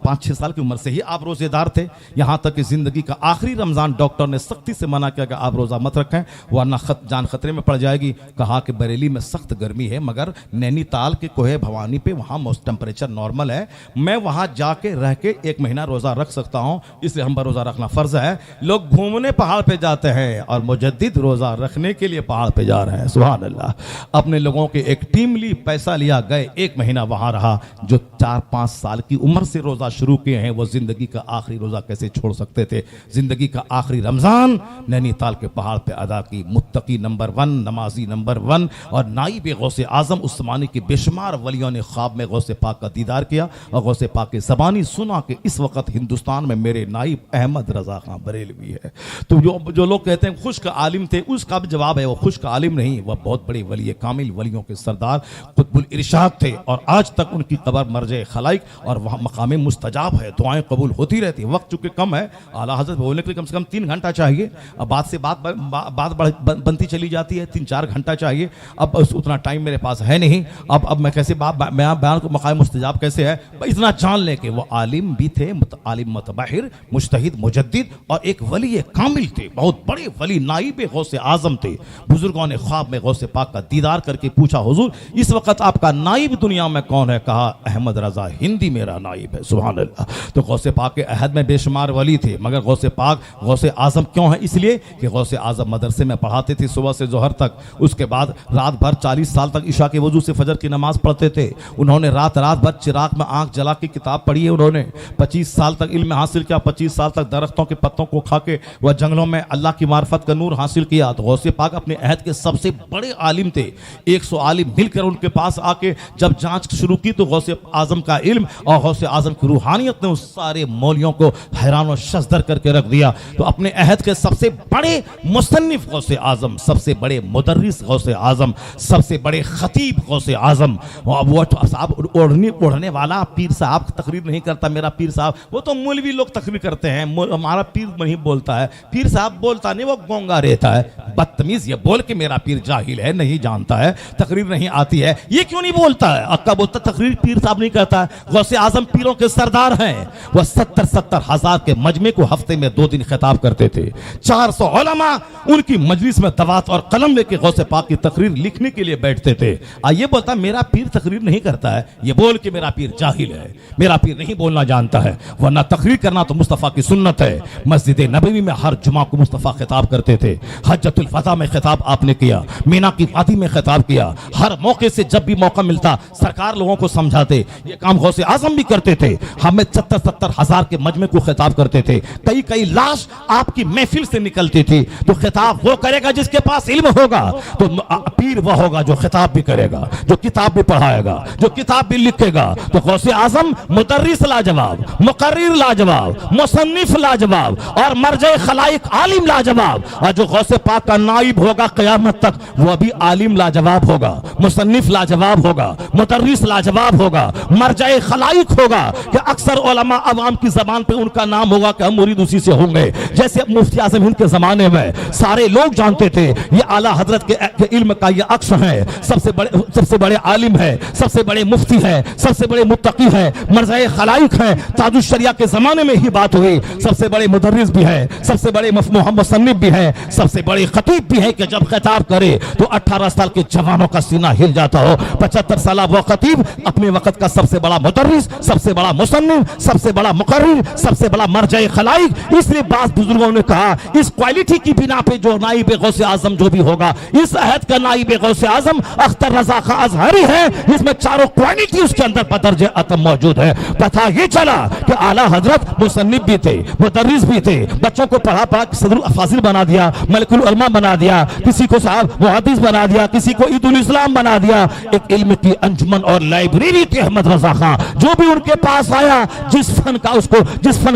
5-6 साल की उम्र से ही आप रोजेदार थे। यहां तक कि जिंदगी का आखिरी रमजान डॉक्टर ने सख्ती से मना किया कि आप रोजा मत रखें वरना जान खतरे में पड़ जाएगी। कहा कि बरेली में सख्त गर्मी है, मगर नैनीताल के कोहे भवानी पे वहां टेम्परेचर नॉर्मल है, मैं वहां जाके रह के 1 महीना रोजा रख सकता हूं, इसलिए हम पर रोजा रखना फर्ज है। लोग घूमने पहाड़ पे जाते हैं और मुजद्दिद रोजा रखने के लिए पहाड़ पे जा रहे हैं। सुभान अल्लाह। अपने लोगों की एक टीम ली, पैसा लिया, गए, 1 महीना वहां रहा। जो 4-5 साल की उम्र से रोजा शुरू किए हैं, वो जिंदगी का आखिरी रोजा कैसे छोड़ सकते थे। जिंदगी का आखिरी रमजान नैनीताल के पहाड़ पे अदा की। मुत्तकी नंबर 1, नमाजी नंबर 1 और नाइब गौसे आजम उस्मानी की बेशुमार वलियों ने ख्वाब में गौसे पाक का दीदार किया और गौसे पाक की ज़बानी सुना कि इस वक्त हिंदुस्तान में मेरे नाइब अहमद रजा खां बरेलवी है। तो जो लोग कहते हैं खुश्क आलिम थे, उसका भी जवाब है वो खुश्क आलिम नहीं, वह बहुत बड़े वली कामिल, वलियों के सरदार कुतुबुल इरशाद थे। और आज तक उनकी कब्र मर्जे खलाइक और वहाँ मकाम मुस्तजाब है, दुआएं कबूल होती रहती है। वक्त चूंकि कम है, आला हजरत बोलने के लिए कम से कम 3 घंटा चाहिए। अब बात से बात बनती चली जाती है, 3-4 घंटा चाहिए। अब उतना टाइम मेरे पास है नहीं। अब मैं कैसे बयान को मकाम मुस्तजाब कैसे है, इतना जान ले कि वो आलिम भी थे, आलिम मुतबाहिर, मुज्तहिद, मुजद्दिद और एक वली कामिल थे, बहुत बड़े वली, नाइब गौसे आजम थे। बुजुर्गों ने ख्वाब में गौसे पाक का दीदार करके पूछा, हुजूर इस वक्त आपका नाइब दुनिया में कौन है? कहा अहमद रजा हिंदी मेरा नाइब है। सुभान अल्लाह। तो गौसे पाक के अहद में बेशुमार वली थे, मगर गौसे पाक गौसे आजम क्यों है? इसलिए कि गौसे आजम मदरसे में पढ़ाते थे सुबह से जोहर तक, उसके बाद रात भर 40 साल तक इशा के वजू से फजर की नमाज पढ़ते थे। उन्होंने रात भर चिराग में आंख जला के किताब पढ़ी है। उन्होंने 25 साल तक इल्म हासिल किया, 25 साल तक दरख्तों के पत्तों को खा के वह जंगलों में अल्लाह की मार्फत का नूर हासिल किया। तो गौसे पाक अपने अहद के सबसे बड़े आलिम थे। 100 आलिम मिलकर उनके पास आके जब जांच शुरू की तो गौसे आजम का इल्म और गौसे आजम की रूहानियत ने उस सारे मौलियों को हैरान और शज़दर करके रख दिया। तो अपने अहद के सबसे बड़े मुसन्निफ गौसे आजम, सबसे बड़े मुदर्रिस गौसे आजम, सबसे बड़े खतीब गौसे आजम, वो साहब ओढ़ने वाला पीर साहब तकरीर नहीं करता। मेरा पीर साहब, वो तो मौलवी लोग तकरीर करते हैं, हमारा पीर नहीं बोलता है। पीर साहब बोलता नहीं, वो गोंगा रहता है। बदतमीज ये बोल के मेरा पीर जाहिल है, नहीं जानता है, तकरीर नहीं आती है, ये क्यों नहीं बोलता है? अक्का बोलता तकरीर पीर साहब नहीं करता है। गौसे आजम पीरों के सरदार हैं। वह 70-70 हजार के मजमे को हफ्ते में 2 दिन खिताब करते थे। 400 उलमा उनकी मजलिस में दवात और कलम लेके गौसे पाक की तकरीर लिखने के लिए बैठते थे। ये बोलता मेरा पीर तकरीर नहीं करता है, ये बोल के मेरा पीर जाहिल है, मेरा पीर नहीं बोलना जानता है। वरना तकरीर करना तो मुस्तफ़ा की सुन्नत है। मस्जिद नबवी में हर जुमा को मुस्तफ़ा खिताब करते थे। हज्जतुल फदा में खिताब आपने किया, मीना की वादी में खिताब किया। हर मौके से जब भी मौका मिलता सरकार लोगों को समझाते। ये काम गौसे आजम भी करते थे। हमें 70-70 हजार के मजमे को खिताब करते थे। कई लाश आपकी महफिल से निकलती थी। तो खिताब वो करेगा जिसके पास इल्म होगा, तो पीर वो होगा जो खिताब भी करेगा, जो किताब भी पढ़ाएगा, जो किताब भी लिखेगा। तो गौसे आजम मुदर्रिस लाजवाब, मुकर्रिर लाजवाब, मुसन्निफ लाजवाब और मर्जे खलाइक आलिम लाजवाब। और जो गौसे पाक का नाइब होगा क़यामत तक, वो भी आलिम लाजवाब होगा, मुसन्निफ लाजवाब होगा, मुदर्रिस लाजवाब होगा, मर्जे खलाइक होगा। कि अक्सर उलमा अवाम की जबान पे उनका नाम होगा कि हम मुरीद उसी से होंगे। जैसे मुफ्ती आज़म हिंद के जमाने में सारे लोग जानते थे ये आला हजरत के इल्म का ये अक्स है, सबसे बड़े आलिम है, सबसे बड़े मुफ्ती है, सबसे बड़े मुत्तकी है, मर्ज़े खलाइक है। ताजुश शरिया के जमाने में ही बात हुई, सबसे बड़े मुदर्रिस भी है, सबसे बड़े मुसन्निफ भी है, सबसे बड़े खतीब भी है कि जब खिताब करे तो 18 साल के जवानों का सीना हिल जाता हो। 75 साल वो खतीब अदीब, अपने वक्त का सबसे बड़ा मुदर्रिस, सबसे बड़ा मुसन्निफ, सबसे बड़ा मुकर्रिर, सबसे बड़ा मरजाए खलाइक। इसलिए बात बुजुर्गों ने कहा इस क्वालिटी की बिना पे जो नाइब गौसे आजम जो भी होगा, इस अहद का नाइब गौसे आजम अख्तर रजा खा अजहरी है। इसमें चारों क्वालिटी उसके अंदर बदर्जे आतम मौजूद है। पता ये चला कि आला हजरत मुसन्निफ भी थे, मुदर्रिस भी थे, बच्चों को पढ़ा पढ़ा सदरुल फाजिल बना दिया, मलकुल उलमा बना दिया, किसी को साहब मुहद्दिस बना दिया, किसी को ईदुल इस्लाम बना दिया। एक इल्म की अंजुमन और लाइब्रेरी थी अहमद रजा खां। जो भी उनके पास आया, जिस फन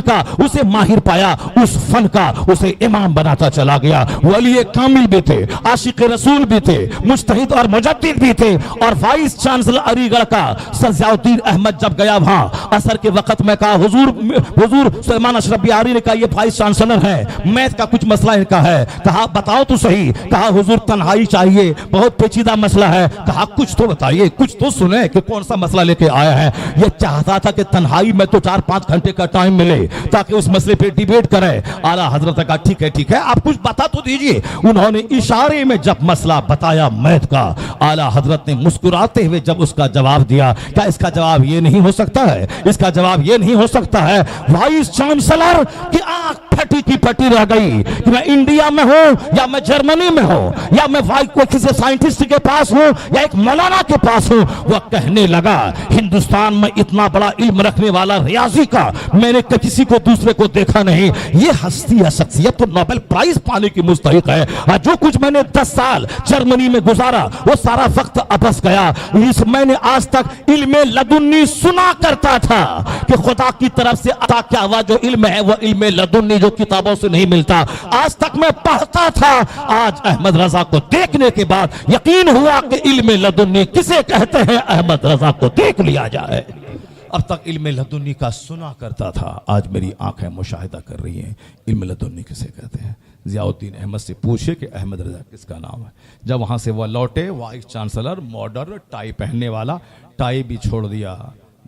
का उसे माहिर पाया, उस फन का उसे इमाम बनाता चला गया। वली कामिल भी थे, आशिक रसूल भी थे, मुज्तहिद और मुजद्दिद भी थे। और वाइस चांसलर अलीगढ़ का सर ज़ियाउद्दीन अहमद जब गया वहां असर के वक्त में कहा हुजूर सुलेमान अशरफ बिहारी ने कहा ये वाइस चांसलर है, मैथ का कुछ मसला इनका है। कहा बताओ तो सही। कहा हुजूर तन्हाई चाहिए, बहुत पेचीदा मसला है। कहा कुछ तो बताइए, कुछ तो सुने कि कौन सा मसला लेके आया है। ये चाहता था कि तन्हाई में तो 4-5 घंटे का टाइम मिले ताकि उस मसले पे डिबेट करें। आला हजरत ने कहा ठीक है आप कुछ बता तो दीजिए। उन्होंने इशारे में जब मसला बताया मैथ का, आला हजरत ने मुस्कुराते हुए जब उसका जवाब दिया, क्या इसका जवाब ये नहीं हो सकता है, इसका जवाब ये नहीं हो सकता है। वाइस चांसलर की आंख फटी की फटी रह गई कि मैं इंडिया में हूं या मैं जर्मनी में हूं या मैं किसी साइंटिस्ट के पास हूं या एक मौलाना के पास हूं। वह कहने लगा हिंदुस्तान में इतना बड़ा इल्म रखने वाला रियाजी का मैंने किसी को दूसरे को देखा नहीं। ये हस्ती या शख्सियत तो नोबेल प्राइज पाने की मुस्तहिक है। और जो कुछ मैंने 10 साल जर्मनी में गुजारा वो सारा वक्त अबस गया। मैंने आज तक इल्म लदुन्नी सुना करता था कि खुदा की तरफ से अता क्या हुआ जो इल्म है वो इल्म लदुन्नी जो किताबों से नहीं मिलता, आज तक मैं पढ़ता था। आज अहमद रजा को देखने के बाद यकीन हुआ कि इल्म लदुन्नी किसे कहते हैं, अहमद रजा को देख लिया जाए। अब तक इल्म लदुन्नी का सुना करता था, आज मेरी आंखें मुशाहिदा कर रही हैं इल्म लदुन्नी किसे कहते हैं। ज़ियाउद्दीन अहमद से पूछे कि अहमद रजा किसका नाम है। जब वहां से वह लौटे, वाइस चांसलर मॉडर्न टाई पहनने वाला, टाई भी छोड़ दिया,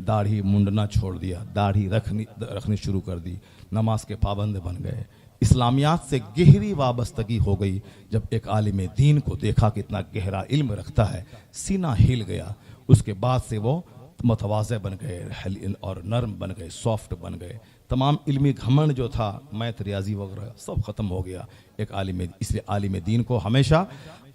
दाढ़ी मुंडना छोड़ दिया, दाढ़ी रखनी शुरू कर दी, नमाज के पाबंद बन गए, इस्लामियात से गहरी वाबस्तगी हो गई। जब एक आलिम दीन को देखा कि इतना गहरा इल्म रखता है, सीना हिल गया। उसके बाद से वो मुतवाज़े बन गए और नरम बन गए, सॉफ्ट बन गए। तमाम इल्मी घमंड जो था, मैथ रियाजी वगैरह सब ख़त्म हो गया एक आलिम। इसलिए आलिम दीन को हमेशा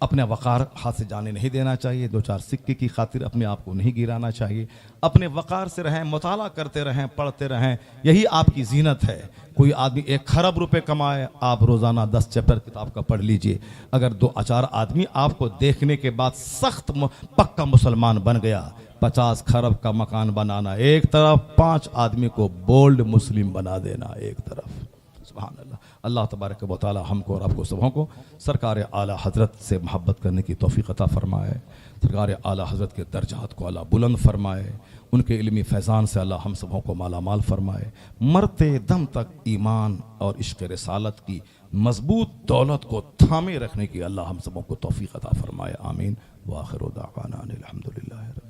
अपने वक़ार हाथ से जाने नहीं देना चाहिए। 2-4 सिक्के की खातिर अपने आप को नहीं गिराना चाहिए। अपने वक़ार से रहें, मुताला करते रहें, पढ़ते रहें, यही आपकी जीनत है। कोई आदमी 1 खरब रुपए कमाए, आप रोज़ाना 10 चैप्टर किताब का पढ़ लीजिए। अगर 2-4 आदमी आपको देखने के बाद सख्त पक्का मुसलमान बन गया, 50 खरब का मकान बनाना एक तरफ, 5 आदमी को बोल्ड मुस्लिम बना देना एक तरफ। सुभान अल्लाह। अल्लाह तबारक व तआला हमको और आपको सबों को सरकार आला हज़रत से मोहब्बत करने की तौफ़ीक़ अता फ़रमाए। सरकार आला हज़रत के दर्जात को अल्लाह बुलंद फ़रमाए। उनके इल्मी फैज़ान से अल्लाह हम सबों को माला माल फ़रमाए। मरते दम तक ईमान और इश्क़ रिसालत की मजबूत दौलत को थामे रखने की अल्लाह हम सबों को तौफ़ीक़ अता फ़रमाए। आमीन। व आखिरु दावाना अनिल हम्दुलिल्लाहि।